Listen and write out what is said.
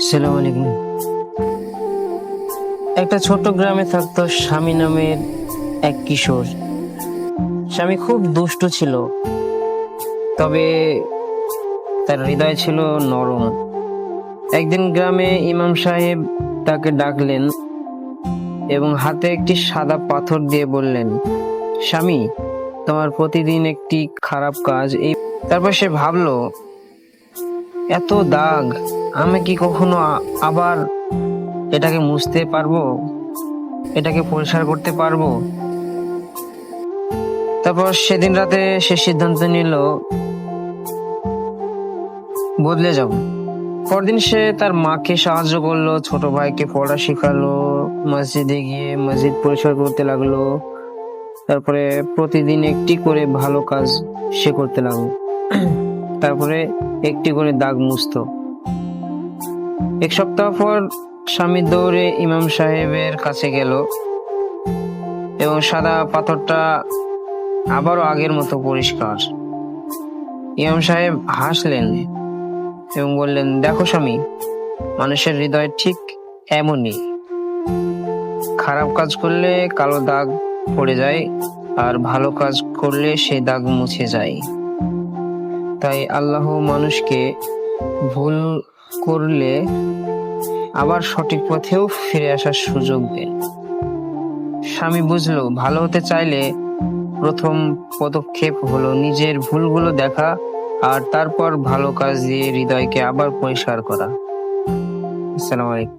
আসসালামু আলাইকুম। একটা ছোট্ট গ্রামে থাকতো স্বামী নামের এক কিশোর। স্বামী খুব দুষ্ট ছিল, তবে তার হৃদয় ছিল নরম। একদিন গ্রামে ইমাম সাহেব তাকে ডাকলেন এবং হাতে একটি সাদা পাথর দিয়ে বললেন, স্বামী, তোমার প্রতিদিন একটি খারাপ কাজ এই। তারপর সে ভাবলো, এত দাগ, আমি কি কখনো আবার এটাকে মুছতে পারবো, এটাকে পরিষ্কার করতে পারবো? তারপর সেদিন রাতে সে সিদ্ধান্ত নিল বদলে যাব। পরদিন সে তার মাকে সাহায্য করলো, ছোট ভাইকে পড়া শেখালো, মসজিদে গিয়ে মসজিদ পরিষ্কার করতে লাগলো। তারপরে প্রতিদিন একটি করে ভালো কাজ সে করতে লাগলো। তারপরে একটি করে দাগ মুছতো। এক সপ্তাহ পর স্বামী দৌড়ে ইমাম সাহেবের কাছে গেল এবং সাদা পাথরটা আবারও আগের মতো পরিষ্কার। ইমাম সাহেব হাসলেন এবং বললেন, দেখো স্বামী, মানুষের হৃদয় ঠিক এমনই। খারাপ কাজ করলে কালো দাগ পড়ে যায়, আর ভালো কাজ করলে সেই দাগ মুছে যায়। তাই আল্লাহ মানুষকে ভুল করলে আবার সঠিক পথেও ফিরে আসার সুযোগ দেন। স্বামী বুঝলো, ভালো হতে চাইলে প্রথম পদক্ষেপ হলো নিজের ভুলগুলো দেখা আর তারপর ভালো কাজ দিয়ে হৃদয়কে আবার পরিষ্কার করা। আসসালামু আলাইকুম।